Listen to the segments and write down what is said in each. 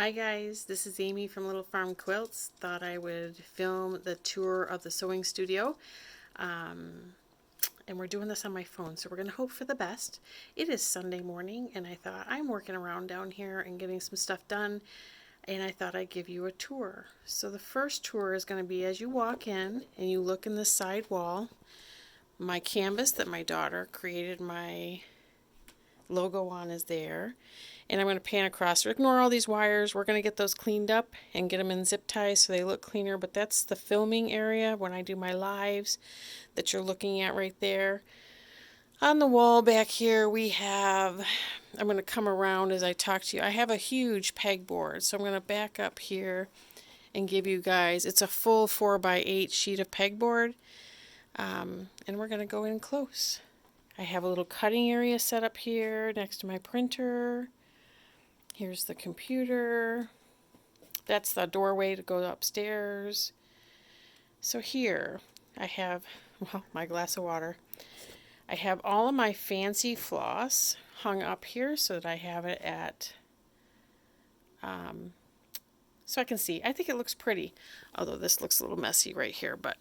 Hi guys, this is Amy from Little Farm Quilts. Thought I would film the tour of the sewing studio. And we're doing this on my phone, so we're going to hope for the best. It is Sunday morning, and I thought I'm working around down here and getting some stuff done, and I thought I'd give you a tour. So the first tour is going to be as you walk in and you look in the side wall. My canvas that my daughter created my logo on is there. And I'm going to pan across. Ignore all these wires. We're going to get those cleaned up and get them in zip ties so they look cleaner. But that's the filming area when I do my lives that you're looking at right there. On the wall back here we have, I'm going to come around as I talk to you. I have a huge pegboard. So I'm going to back up here and give you guys, it's a full 4x8 sheet of pegboard. And we're going to go in close. I have a little cutting area set up here next to my printer. Here's the computer. That's the doorway to go upstairs. So here I have, well, my glass of water. I have all of my fancy floss hung up here so that I have it at, so I can see. I think it looks pretty, although this looks a little messy right here, but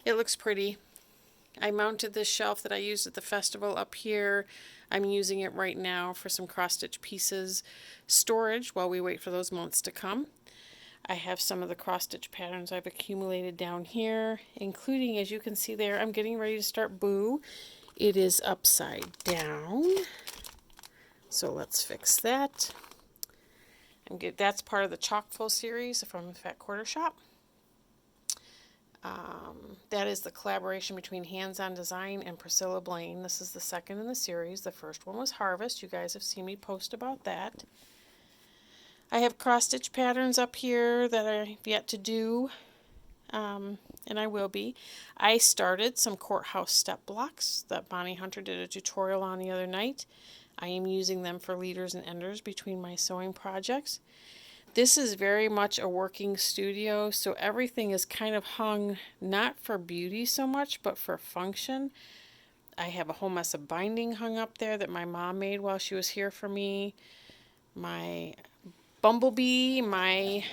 it looks pretty. I mounted this shelf that I used at the festival up here. I'm using it right now for some cross-stitch pieces storage while we wait for those months to come. I have some of the cross-stitch patterns I've accumulated down here, including, as you can see there, I'm getting ready to start Boo. It is upside down. So let's fix that. That's part of the Chockfull series from Fat Quarter Shop. That is the collaboration between Hands On Design and Priscilla Blaine. This is the second in the series. The first one was Harvest. You guys have seen me post about that. I have cross-stitch patterns up here that I've yet to do, and I will be. I started some Courthouse step blocks that Bonnie Hunter did a tutorial on the other night. I am using them for leaders and enders between my sewing projects. This is very much a working studio, so everything is kind of hung not for beauty so much, but for function. I have a whole mess of binding hung up there that my mom made while she was here for me. My Bumblebee, my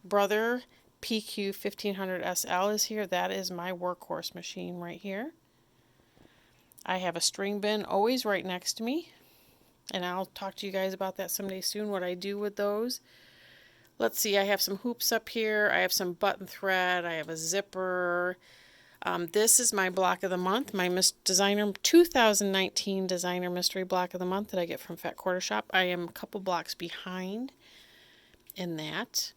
brother PQ 1500 SL is here. That is my workhorse machine right here. I have a string bin always right next to me. And I'll talk to you guys about that someday soon, what I do with those. Let's see, I have some hoops up here. I have some button thread. I have a zipper. This is my block of the month, my 2019 Designer Mystery Block of the Month that I get from Fat Quarter Shop. I am a couple blocks behind in that.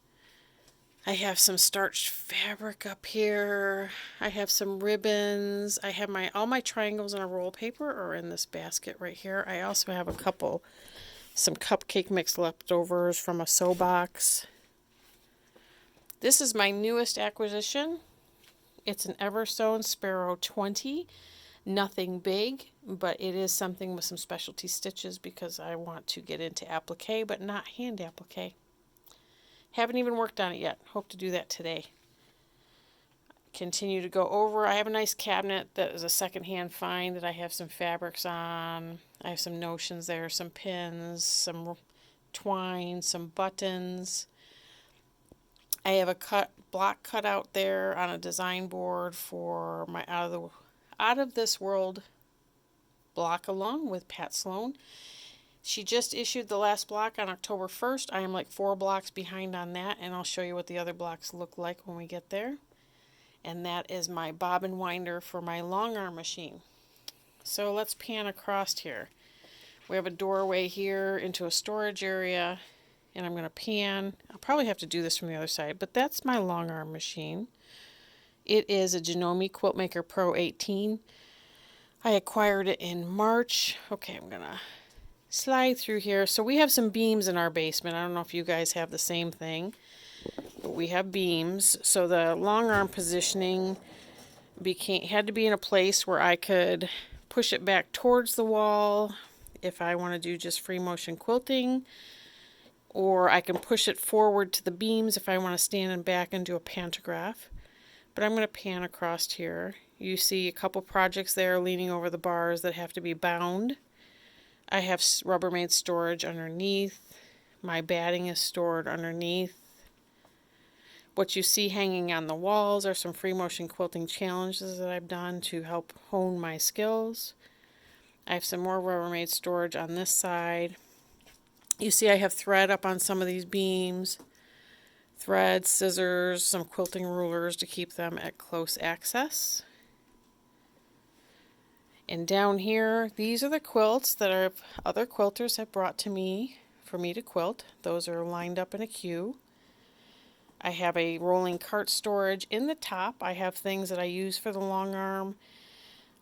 I have some starched fabric up here. I have some ribbons. I have all my triangles in a roll paper are in this basket right here. I also have some cupcake mix leftovers from a sew box. This is my newest acquisition. It's an Eversewn Sparrow 20. Nothing big, but it is something with some specialty stitches because I want to get into applique, but not hand applique. Haven't even worked on it yet. Hope to do that today. Continue to go over. I have a nice cabinet that is a secondhand find that I have some fabrics on. I have some notions there, some pins, some twine, some buttons. I have a block cut out there on a design board for my Out of This World block along with Pat Sloan. She just issued the last block on October 1st. I am like 4 blocks behind on that, and I'll show you what the other blocks look like when we get there. And that is my bobbin winder for my long arm machine. So let's pan across here. We have a doorway here into a storage area, and I'm going to pan. I'll probably have to do this from the other side, but that's my long arm machine. It is a Janome Quiltmaker Pro 18. I acquired it in March. Okay, I'm going to slide through here. So we have some beams in our basement. I don't know if you guys have the same thing, but we have beams. So the long arm positioning had to be in a place where I could push it back towards the wall if I want to do just free motion quilting, or I can push it forward to the beams if I want to stand and back and do a pantograph. But I'm going to pan across here. You see a couple projects there leaning over the bars that have to be bound. I have Rubbermaid storage underneath. My batting is stored underneath. What you see hanging on the walls are some free motion quilting challenges that I've done to help hone my skills. I have some more Rubbermaid storage on this side. You see I have thread up on some of these beams. Thread, scissors, some quilting rulers to keep them at close access. And down here, these are the quilts that other quilters have brought to me for me to quilt. Those are lined up in a queue. I have a rolling cart storage in the top. I have things that I use for the long arm.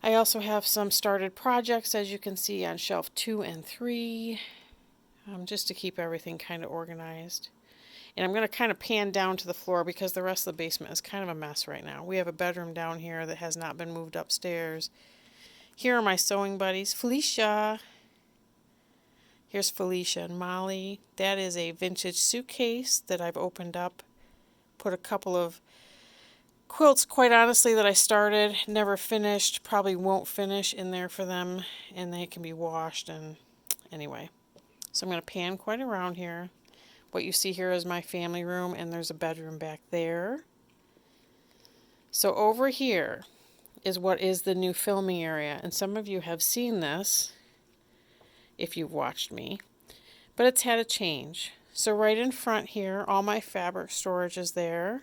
I also have some started projects, as you can see, on shelf 2 and 3, just to keep everything kind of organized. And I'm going to kind of pan down to the floor because the rest of the basement is kind of a mess right now. We have a bedroom down here that has not been moved upstairs. Here are my sewing buddies. Felicia. Here's Felicia and Molly. That is a vintage suitcase that I've opened up. Put a couple of quilts, quite honestly, that I started, never finished, probably won't finish in there for them, and they can be washed. And anyway, so I'm going to pan quite around here. What you see here is my family room, and there's a bedroom back there. So over here is what is the new filming area, and some of you have seen this if you've watched me, but it's had a change. So right in front here, all my fabric storage is there.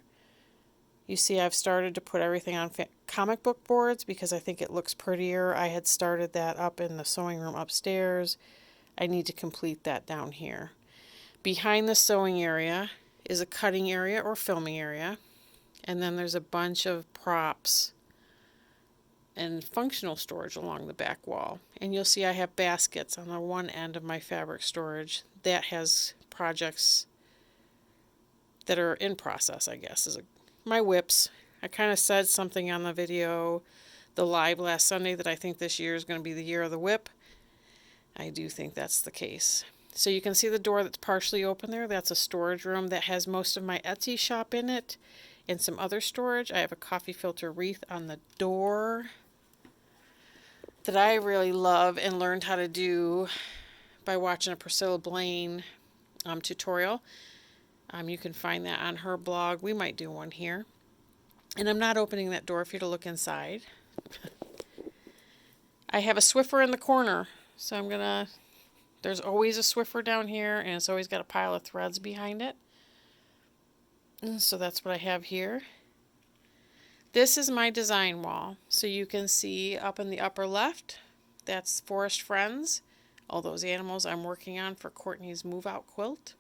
You see I've started to put everything on comic book boards because I think it looks prettier. I had started that up in the sewing room upstairs. I need to complete that down here. Behind the sewing area is a cutting area or filming area. And then there's a bunch of props and functional storage along the back wall. And you'll see I have baskets on the one end of my fabric storage. That has projects that are in process, I guess. My whips. I kind of said something on the video, the live last Sunday, that I think this year is going to be the year of the whip. I do think that's the case. So you can see the door that's partially open there. That's a storage room that has most of my Etsy shop in it and some other storage. I have a coffee filter wreath on the door that I really love and learned how to do by watching a Priscilla Blaine tutorial. You can find that on her blog. We might do one here. And I'm not opening that door for you to look inside. I have a Swiffer in the corner. So there's always a Swiffer down here, and it's always got a pile of threads behind it. And so that's what I have here. This is my design wall. So you can see up in the upper left, that's Forest Friends. All those animals I'm working on for Courtney's move out quilt.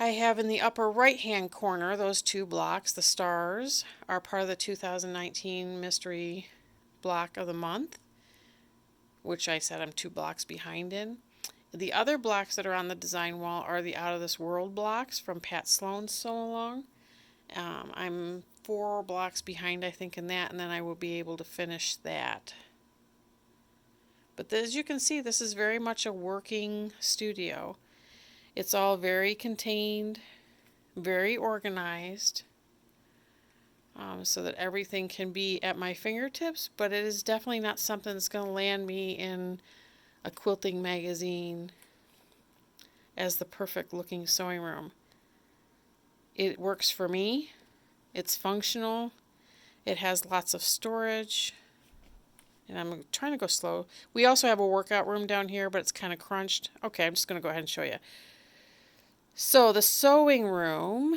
I have in the upper right hand corner those 2 blocks. The stars are part of the 2019 mystery block of the month, which I said I'm 2 blocks behind in. The other blocks that are on the design wall are the Out of This World blocks from Pat Sloan's Sew Along. I'm 4 blocks behind, I think, in that, and then I will be able to finish that. But as you can see, this is very much a working studio. It's all very contained, very organized, so that everything can be at my fingertips, but it is definitely not something that's going to land me in a quilting magazine as the perfect looking sewing room. It works for me. It's functional. It has lots of storage. And I'm trying to go slow. We also have a workout room down here, but it's kind of crunched. Okay, I'm just going to go ahead and show you. So the sewing room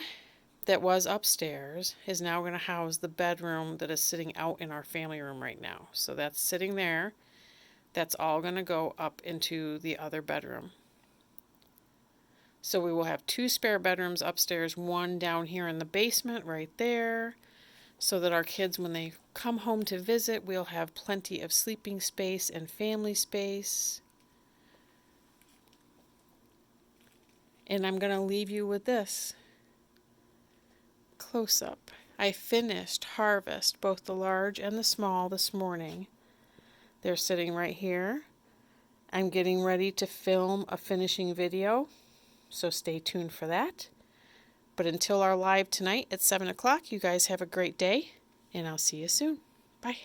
that was upstairs is now going to house the bedroom that is sitting out in our family room right now. So that's sitting there. That's all going to go up into the other bedroom. So we will have 2 spare bedrooms upstairs, 1 down here in the basement right there, so that our kids, when they come home to visit, we'll have plenty of sleeping space and family space. And I'm going to leave you with this close up. I finished Harvest, both the large and the small, this morning. They're sitting right here. I'm getting ready to film a finishing video, so stay tuned for that. But until our live tonight at 7 o'clock, you guys have a great day, and I'll see you soon. Bye.